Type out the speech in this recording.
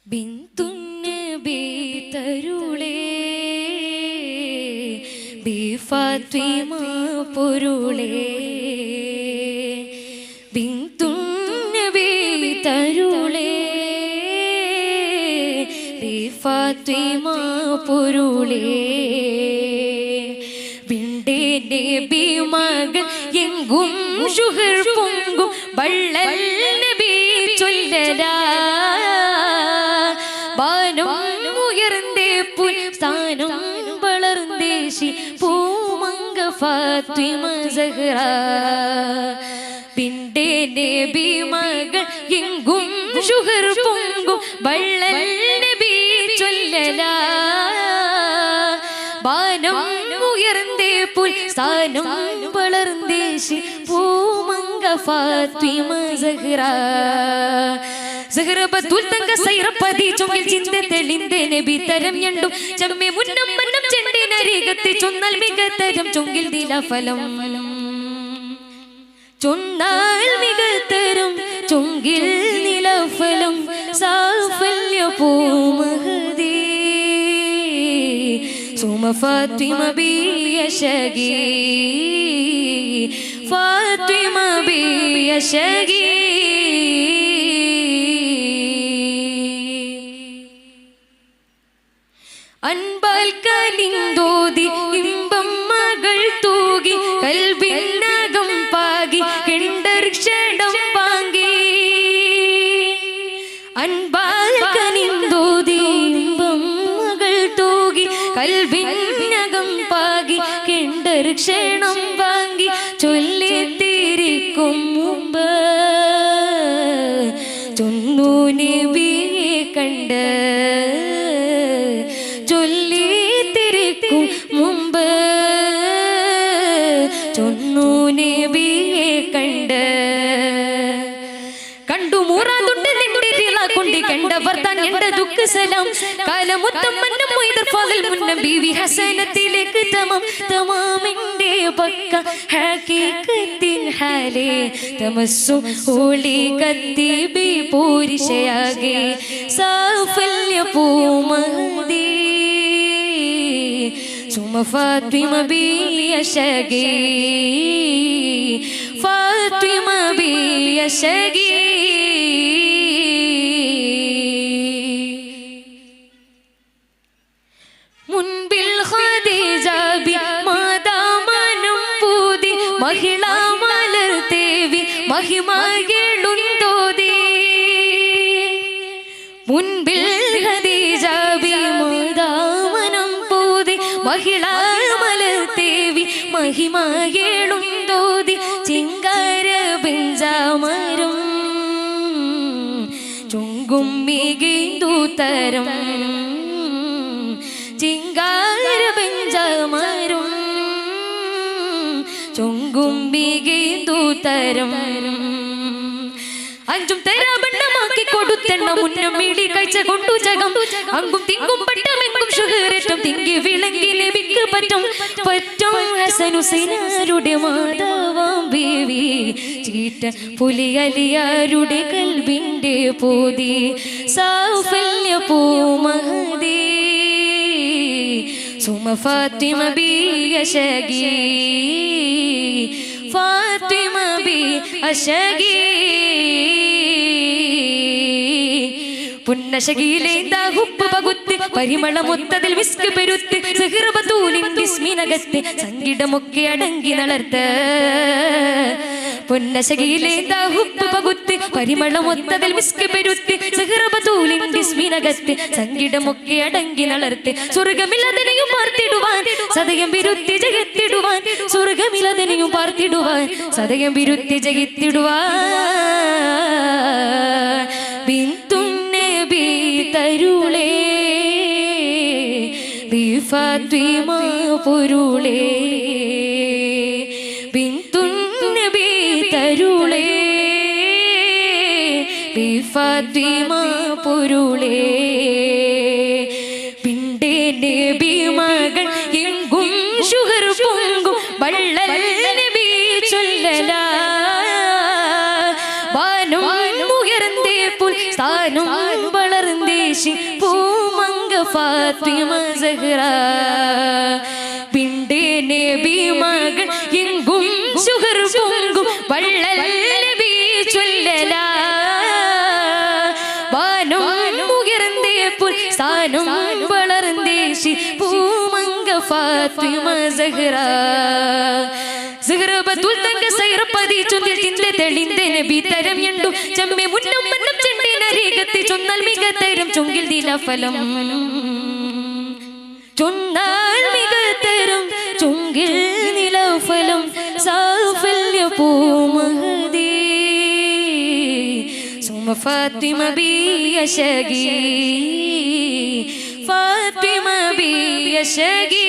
ബിന്തുന്നബി തരുളേ B Fathima പൊരുളേ ബിന്തുന്നബി തരുളേ B Fathima പൊരുളേ ബിണ്ടേ നബി മകൾ എങ്കും ശുഹർ പൊങ്കും വള്ളൽ നബി ചൊല്ലലാ സ്ഥാനം വളർന്നേശി പൂമങ്ക ഫാത്തിമ സഹ്റ ബിണ്ടേ നബി മകൾ എങ്കും ശുഹർ പൊങ്കും വള്ളൽ നബി ചൊല്ലലാ ബാനം ഉയർന്നേ പുൽ സ്ഥാനം വളർന്നേശി പൂമങ്ക ഫാത്തിമ സഹ്റ സഹ്റബത്തുൽ തങ്ക സൈറപ്പതി ചൊങ്കിൽ ചിന്ത തെളിന്തേ നബി തരം ഞണ്ടും ചമ്മേ മുന്നം മന്നം ചെണ്ടിനരികത്തെ ചൊന്നാൽ മികത്തരം ചൊങ്കിൽ ദിലഫലം ചൊന്നാൽ മികത്തരം ചൊങ്കിൽ നിലഫലം സാഫല്യ പൂമഹദി സുമ ഫാത്തിമ ബി യശഗി ഫാത്തിമ ബി യശഗി അൻപാൽ കലിന്തോതി ഇമ്പം മകൾ തൂകി കൽബിനകം പാകി കെണ്ടർക്ഷണം വാങ്ങി അൻപാൽ കലിന്തോതി ഇമ്പം മകൾ തൂകി കൽബിനകം പാകി കെണ്ടർക്ഷണം വാങ്ങി ചൊല്ലിത്തിരിക്കും മുമ്പ് ചൊന്നു നബിയെ കണ്ട് ചൊല്ലിത്തിരിക്കും മുമ്പ് ചൊന്നു നബിയെ കണ്ട് കണ്ടു മൂറാതുണ്ട് നിന്റെ കൊണ്ട് കണ്ടവർ താൻ എന്റെ ദുഃഖ സലാം കാലമുത്തം മന്നം മൊയ്തർ ഫാദിൽ മുന്നം ബീവി ഹസനത്തിലേക്ക് തമാം തമാമിന്റെ പക്ക ഹഖീഖത്തിൻ ഹാലേ തമസ്സു ഹോളി കത്തി ബി പൂരിശയാകെ സാഫല്യ പൂമഹദി സുമ ഫാത്തിമ ബി യശഗി ഫാത്തിമ ബി യശഗി മുൻപിൽ ഖദീജ ബി മാതാമനം പൂതി മഹിളാ മലർ ദേവി മഹിമകളുണ്ടോതി മുൻപിൽ ഖദീജ ബി മാതാമനം പൂതി മഹിളാ മലർ ദേവി മഹിമകളുണ്ടോതി ചിങ്കാര ബിഞ്ചാമരും ചുങ്കും മികൈന്തു തരം ചിങ്കാര ബിഞ്ചാമരും ചുങ്കും മികൈന്തു തരം അഞ്ചും തരാബണ്ണമാക്കി കൊടുത്തെണ്ണ മുന്നം വീടി കഴിച്ച കൊണ്ടു ജഗം അങ്കും തിങ്കും പട്ടമെങ്കും ഷുഹററ്റും തിങ്കി വിളങ്ങി നബിക്ക് പറ്റും പറ്റും ഹസനുസൈനാരുടെ മാതാവാം ബീവി ചീറ്റ പുലി അലിയാരുടെ കൽബിന്റെ പൂതി സാഫല്യ പൂമഹദി സുമ ഫാത്തിമ ബി യശഗി ഫാത്തിമ ബി യശഗി പുന്നശകിയിലേന്താ ഹുപ്പ് പകുത്ത് പരിമളമൊത്തതിൽ വിസ്ക് പെരുത്ത് സഹ്റബത്തൂലിൻ ബിസ്മിനകത്ത് സംഗീതമൊക്കെ അടങ്ങി നളർത്ത് പൊന്നശകിയിലേന്താ ഹുപ്പ് പകുത്ത് പരിമളമൊത്തതിൽ വിസ്ക് പെരുത്ത് സഹ്റബത്തൂലിൻ ബിസ്മിനകത്ത് സംഗീതമൊക്കെ അടങ്ങി നളർത്ത് സ്വർഗമിലതിനെയും പാർത്തിടുവാൻ സദയം വിരുത്തി ജഗത്തിടുവാൻ സ്വർഗമിലതിനെയും പാർത്തിടുവാൻ സദയം വിരുത്തി ജഗത്തിടുവാൻ ബിന്തുന്നബി തരുളേ ബി ഫാത്തിമ പൊരുളേ ബിന്തുന്നബി തരുളേ ബി ഫാത്തിമ പൊരുളേ ബിണ്ടേ നബി മകൾ എങ്കും ശുഹർ പൊങ്കും വള്ളൽ നബി ചൊല്ലലാ സ്ഥാനം വളർന്നേ വളർന്നേശി പൂമങ്ക ഫാത്തിമ സഹ്റ പിണ്ടേ നബി മകൾ എങ്കും ശുഹർ പൊങ്കും വള്ളൽ നബി ചൊല്ലല വാനം ഉയർന്നേ പുൽ സ്ഥാനം വളർന്നേശി പൂമങ്ക ഫാത്തിമ സഹ്റ സഹ്റബത്തുൽ തങ്ക സൈറപ്പതി ചൊന്നിൽ ചിന്ത തെളിന്തേ നബി തരം ഞണ്ടും ചമ്മെ മുന്നം മന്നം ചെണ്ടിനരികത്തി ചൊന്നാൽ മികത്തരം ചുങ്കിൽ ദിലഫലം ചൊന്നാൽ മികത്തരം ചുങ്കിൽ നിലഫലം സാഫല്യ പൂമഹദി സുമ ഫാത്തിമ ബി യശഗി ഫാത്തിമ ബി യശഗി